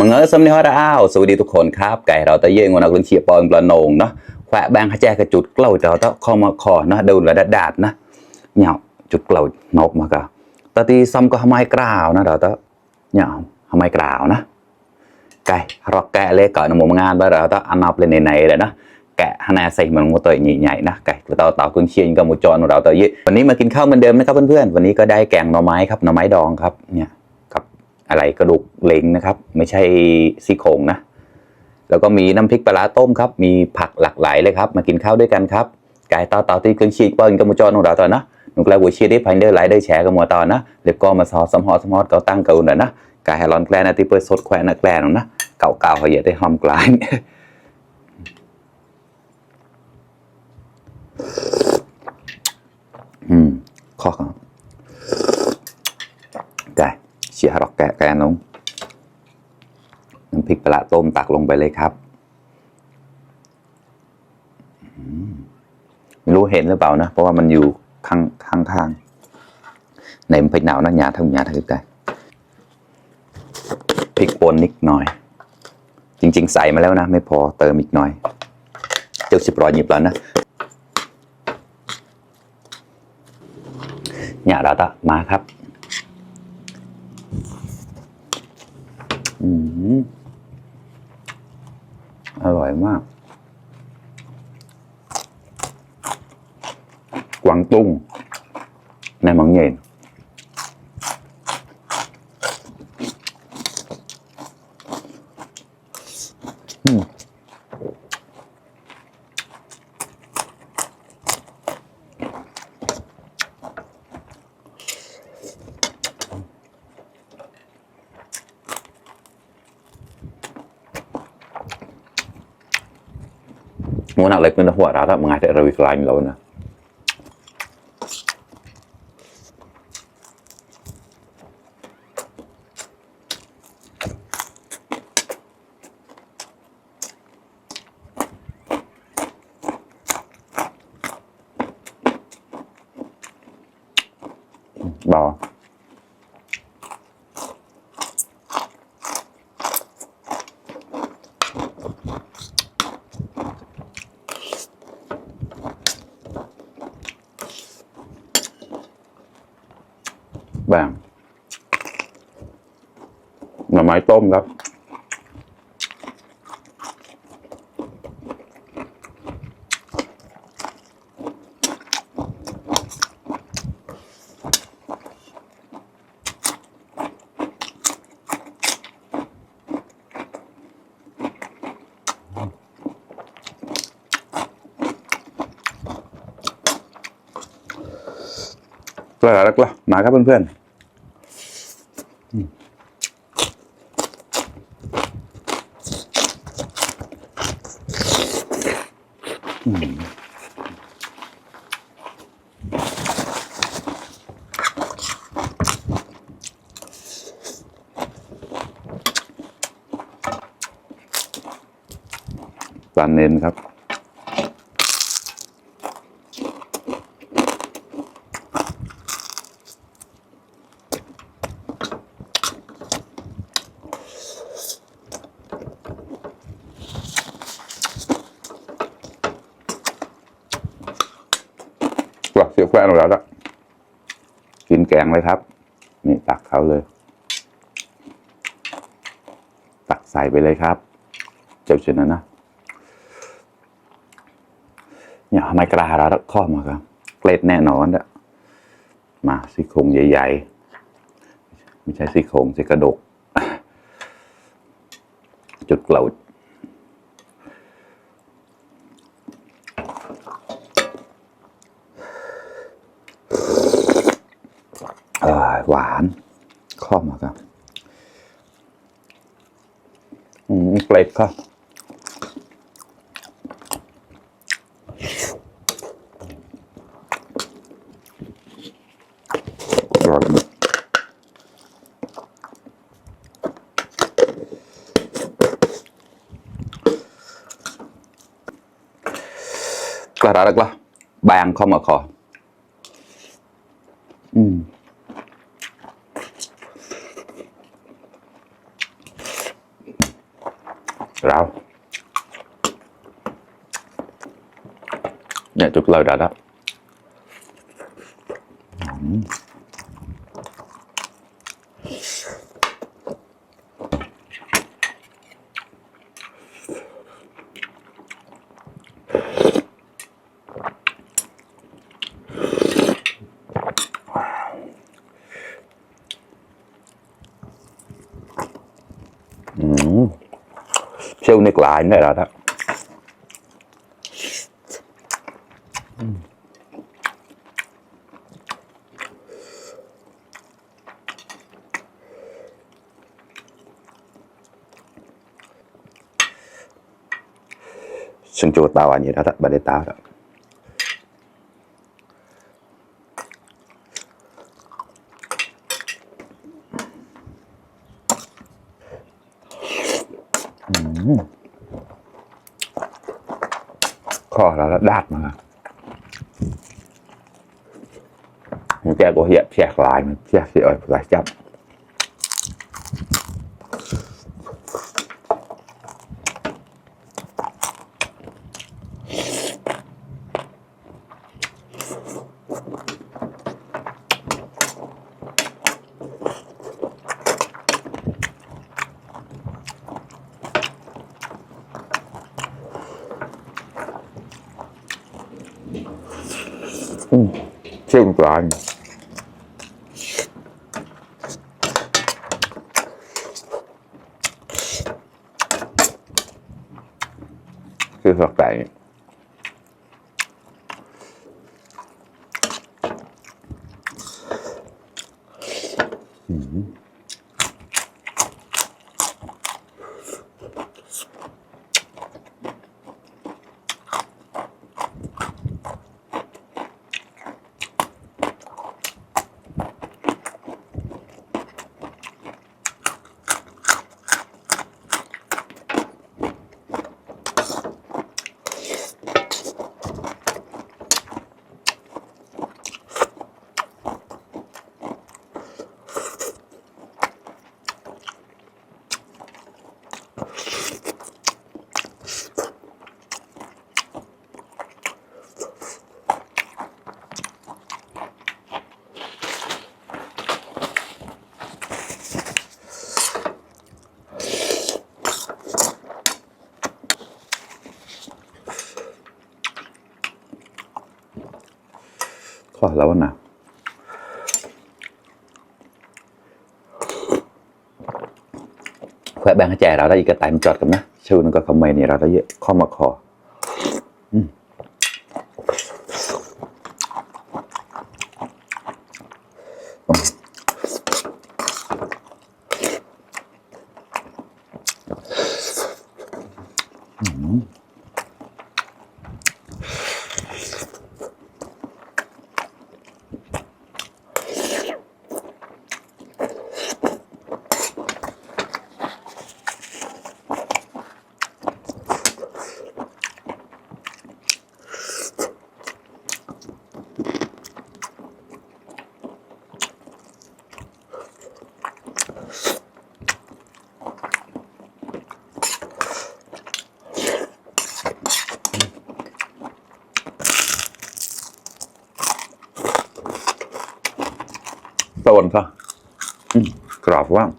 มึงเออสมนิฮอร์อ้าวสวัสดีทุกคนครับไก่เราตะเย่งวันนักเรียนเชียร์ปอนปลาโหนงเนาะแขวะแบงขแจกระจุดเกล้าเราต้องเข้ามาคอเนาะดูแลดาดนะเนี่ยจุดเกล้านกมากะตอนที่ซ้ำก็ทำไมกล่าวนะเราต้องเนี่ยทำไมกล่าวนะไก่รอกแกะเลยก่อนหมู่งานไปเราต้องอันนับเลยในเลยนะแกะฮานาใส่มันงูตัวใหญ่ๆนะไก่เราคุณเชียร์กับหมูจอนของเราตัวเยอะวันนี้มากินข้าวเหมือนเดิมนะครับเพื่อนๆวันนี้ก็ได้แกงหน่อไม้ครับหน่อไม้ดองครับเนี่ยอะไรกระดูกเล้งนะครับไม่ใช่ซี่โครงนะแล้วก็มีน้ำพริกปลาต้มครับมีผักหลากหลายเลยครับมากินข้าวด้วยกันครับไก่ต่อที่เครื่องชีกเปิ้ลกับมูจอนของเราตอนนะหนุกแล้วหัวเชียร์ได้พันเดอร์ไลด์ได้แชร์กับมัวตอนนะเรียบก็มาซอสมฮอตเกาตั้งเกาหน่อยนะไก่ไฮรอนแกลนที่เปิดสดแขวนนะแกลนนะเก่าเขาเหยียดได้หอมกลายข้อครับไก่เชียร์รอกแกนลงน้ำพริกปลาต้มตักลงไปเลยครับไม่รู้เห็นหรือเปล่านะเพราะว่ามันอยู่ข้างในมันเป็นหนาวนะหยาทั้งไก่พริกป่นนิดหน่อยจริงๆใส่มาแล้วนะไม่พอเติมอีกหน่อยเจ้า10 รอยหยิบแล้วนะหยาดาตะมาครับอร่อยมากกวางตุ้งในมังเย็นmuốn nào lấy cáiหัวเราแล้วมันอาจจะระวิกลายเรานะบอบ้างหน่อไม้ต้มครับแล้วมาครับเพื่อนปลาเน้นครับเสียแฟนเราแล้วกินแกงเลยครับนี่ตักเขาเลยตักใส่ไปเลยครับเจ้าเช่นนั้นนะเนี่ยไม่กล้าเราข้อมาครับเกล็ดแน่นอนอะมาซี่โครงใหญ่ๆไม่ใช่ซี่โครงใช่กระดูกจุดเกล้าหวานข้อมาครับเกล็ดครับกระดาษบางเข้ามาคอ rau nhẹ chút lời đã đó siêu nịch lại này là đó sừng chuột tao anh vậy đó bà để tao đó kho là đạt mà cái của hiện chẹt lại mà chẹt thì ở lại chậm siêu lại siêu thật tại kho lâu nào khỏe bạn trẻ đóได้ก็ตามจอดกันนะชื่อนึงก็คอมเมนต์นี่เราได้ข้อมาขอต้นก็กรอบว่าง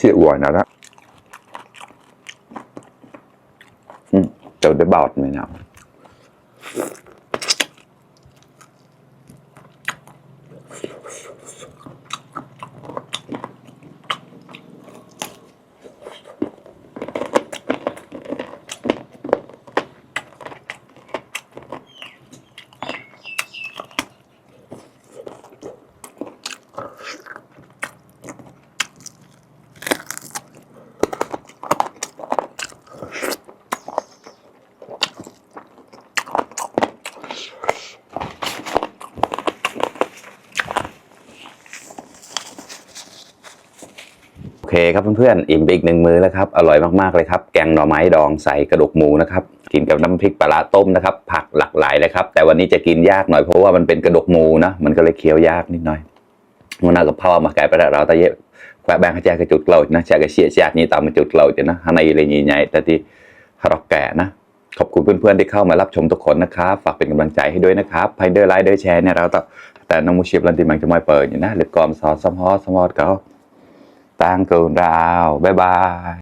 chia uổi nào đó trời để bọt mày nàoโอเคครับเพื่อนๆอิ่มไปอีก1 มื้อแล้วครับอร่อยมากๆเลยครับแกงหน่อไม้ดองใส่กระดูกหมูนะครับกินกับน้ำพริกปลาร้าต้มนะครับผักหลากหลายเลยครับแต่วันนี้จะกินยากหน่อยเพราะว่ามันเป็นกระดูกหมูนะมันก็เลยเคี้ยวยากนิดหน่อยมันเอากับพ่อมาไก่ประเราตะเยะแควะแบงค์แจกระจุดเกลานะแจกระเชียแจกนี่ตามมาจุดเกลาจะนะข้างในเลยใหญ่ๆแต่ที่ฮารอกแก่นะขอบคุณเพื่อนๆที่เข้ามารับชมทุกคนนะครับฝากเป็นกำลังใจให้ด้วยนะครับให้ด้วยไลค์ด้วยแชร์เนี่ยเราแต่น้องมูชิบลันติมันจะไม่เปิดอยู่นะหรือกอมซอสซอมฮอสซอมฮอสเขาตั้งเกินดาวบ๊ายบาย